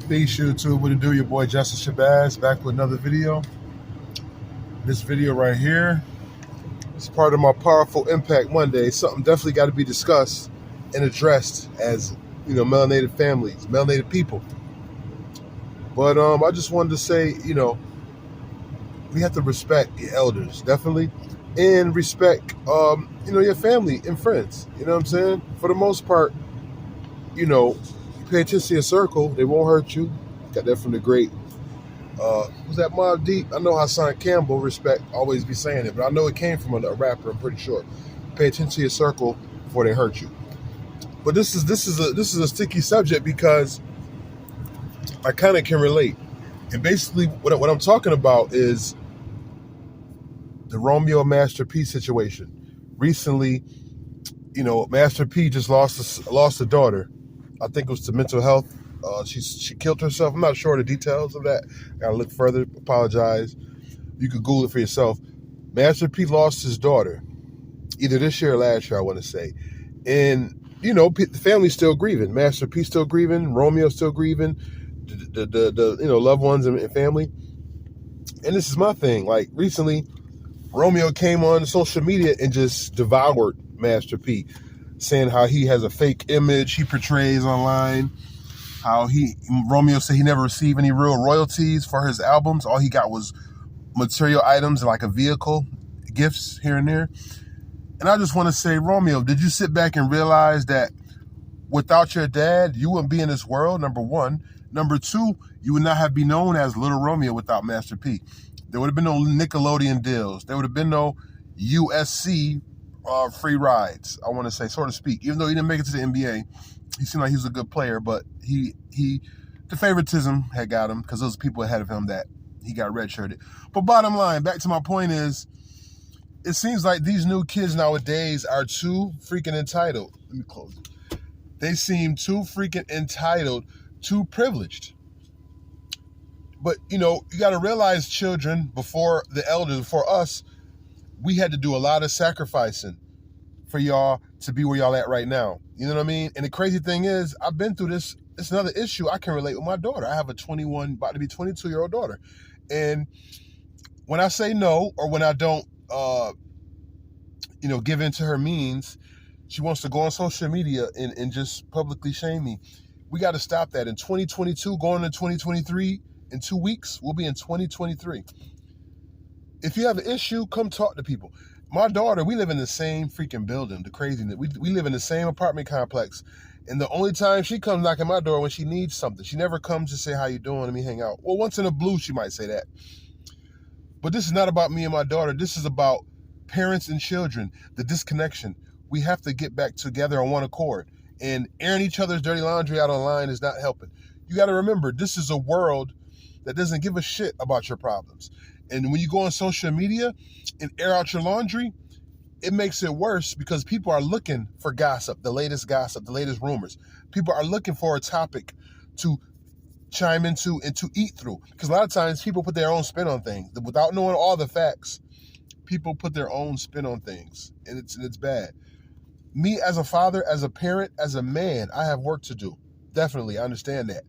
Peace, YouTube. What to do? Your boy Justice Shabazz back with another video. This video right here is part of my Powerful Impact Monday. Something definitely got to be discussed and addressed as melanated families, melanated people. But I just wanted to say, we have to respect the elders, definitely, and respect your family and friends. You know what I'm saying? For the most part, pay attention to your circle. They won't hurt you. Got that from the great, was that Mobb Deep? I know Hassan Campbell, respect, always be saying it, but I know it came from a rapper, I'm pretty sure. Pay attention to your circle before they hurt you. But this is a sticky subject because I kind of can relate. And basically what I'm talking about is the Romeo Master P situation. Recently, Master P just lost a daughter. I think it was to mental health. She killed herself. I'm not sure the details of that. Gotta look further. Apologize. You could Google it for yourself. Master P lost his daughter, either this year or last year, I want to say. And the family's still grieving. Master P still grieving. Romeo's still grieving. The loved ones and family. And this is my thing. Like recently, Romeo came on social media and just devoured Master P, saying how he has a fake image he portrays online, how Romeo said he never received any real royalties for his albums. All he got was material items like a vehicle, gifts here and there. And I just want to say, Romeo, did you sit back and realize that without your dad, you wouldn't be in this world, number one. Number two, you would not have been known as Little Romeo without Master P. There would have been no Nickelodeon deals. There would have been no USC free rides, I want to say, so to speak. Even though he didn't make it to the NBA, he seemed like he was a good player, but the favoritism had got him because those people ahead of him that he got redshirted. But bottom line, back to my point is, it seems like these new kids nowadays are too freaking entitled. Let me close it. They seem too freaking entitled, too privileged. But, you got to realize, children, before the elders, before us, we had to do a lot of sacrificing for y'all to be where y'all at right now. You know what I mean? And the crazy thing is, I've been through this. It's another issue I can relate with my daughter. I have a 21, about to be 22-year-old daughter. And when I say no, or when I don't, give in to her means, she wants to go on social media and just publicly shame me. We got to stop that. In 2022, going into 2023, in 2 weeks, we'll be in 2023. If you have an issue, come talk to people. My daughter, we live in the same freaking building. The craziness. We live in the same apartment complex. And the only time she comes knocking my door when she needs something. She never comes to say, how you doing? Let me hang out. Well, once in a blue, she might say that. But this is not about me and my daughter. This is about parents and children, the disconnection. We have to get back together on one accord. And airing each other's dirty laundry out online is not helping. You got to remember, this is a world that doesn't give a shit about your problems. And when you go on social media and air out your laundry, it makes it worse because people are looking for gossip, the latest rumors. People are looking for a topic to chime into and to eat through. Because a lot of times people put their own spin on things. Without knowing all the facts, people put their own spin on things. And it's bad. Me as a father, as a parent, as a man, I have work to do. Definitely, I understand that.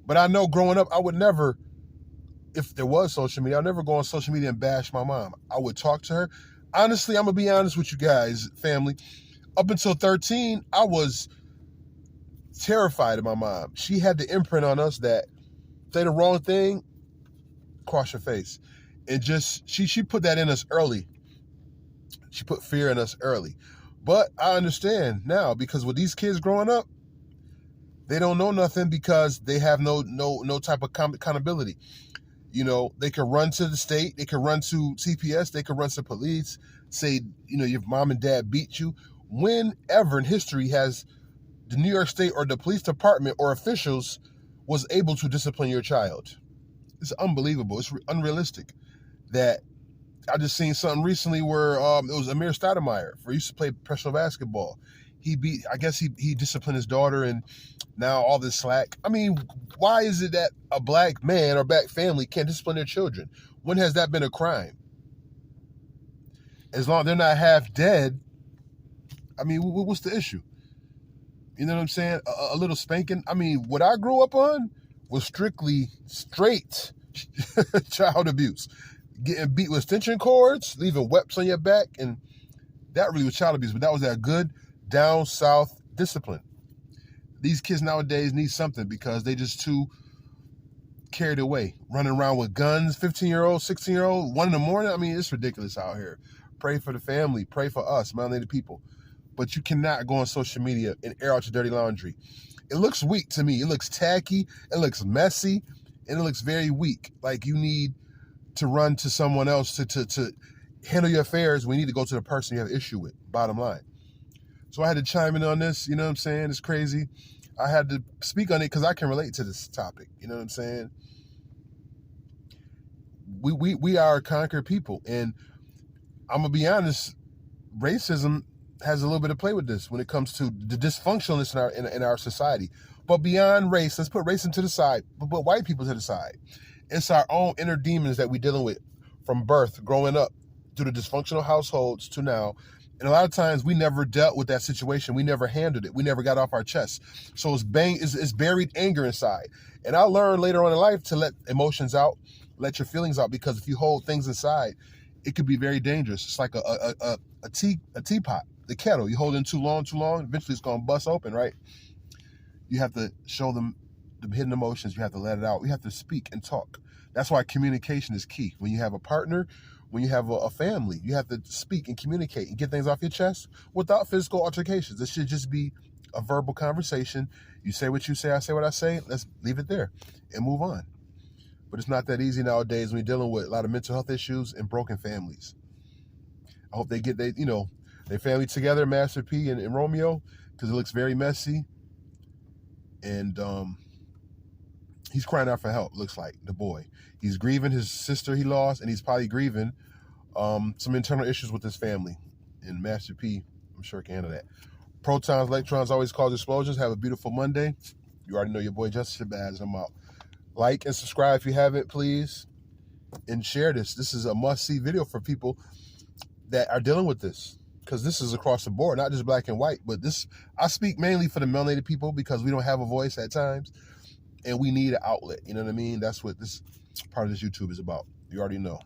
But I know growing up, I would never, if there was social media, I'd never go on social media and bash my mom. I would talk to her. Honestly, I'm going to be honest with you guys, family. Up until 13, I was terrified of my mom. She had the imprint on us that say the wrong thing, cross your face. And just, she put that in us early. She put fear in us early. But I understand now because with these kids growing up, they don't know nothing because they have no type of accountability. They can run to the state, they can run to CPS, they can run to police, say, your mom and dad beat you. Whenever in history has the New York State or the police department or officials was able to discipline your child? It's unbelievable. It's unrealistic. That I just seen something recently where it was Amir Stoudemire, who used to play professional basketball. He disciplined his daughter and now all this slack. I mean, why is it that a black man or black family can't discipline their children? When has that been a crime? As long as they're not half dead, I mean, what's the issue? You know what I'm saying? A little spanking. I mean, what I grew up on was strictly straight child abuse. Getting beat with extension cords, leaving webs on your back, and that really was child abuse, but that was that good down south discipline. These kids nowadays need something because they just too carried away, running around with guns, 15-year-old, 16-year-old, 1 in the morning. I mean, it's ridiculous out here. Pray for the family, pray for us, melanated people. But you cannot go on social media and air out your dirty laundry. It looks weak to me. It looks tacky, it looks messy, and it looks very weak. Like you need to run to someone else to handle your affairs. We need to go to the person you have an issue with, bottom line. So I had to chime in on this, you know what I'm saying? It's crazy. I had to speak on it because I can relate to this topic, you know what I'm saying? We are a conquered people, and I'm going to be honest, racism has a little bit to play with this when it comes to the dysfunctionalness in our society. But beyond race, let's put racism to the side, but put white people to the side. It's our own inner demons that we're dealing with from birth, growing up, through the dysfunctional households to now. And a lot of times we never dealt with that situation. We never handled it. We never got off our chest. So it's buried anger inside. And I learned later on in life to let emotions out, let your feelings out, because if you hold things inside, it could be very dangerous. It's like a teapot, the kettle. You hold it in too long, eventually it's going to bust open, right? You have to show them the hidden emotions. You have to let it out. We have to speak and talk. That's why communication is key. When you have a partner, when you have a family, you have to speak and communicate and get things off your chest without physical altercations. This should just be a verbal conversation. You say what you say, I say what I say. Let's leave it there and move on. But it's not that easy nowadays when you're dealing with a lot of mental health issues and broken families. I hope they get their family together, Master P and Romeo, because it looks very messy. And he's crying out for help, looks like, the boy. He's grieving his sister he lost, and he's probably grieving some internal issues with his family. And Master P, I'm sure, can handle that. Protons, electrons always cause explosions. Have a beautiful Monday. You already know your boy Justice Shabazz. I'm out. Like and subscribe if you haven't, please. And share this. This is a must-see video for people that are dealing with this, because this is across the board, not just black and white. But this, I speak mainly for the melanated people because we don't have a voice at times, and we need an outlet. You know what I mean? That's what this part of this YouTube is about. You already know.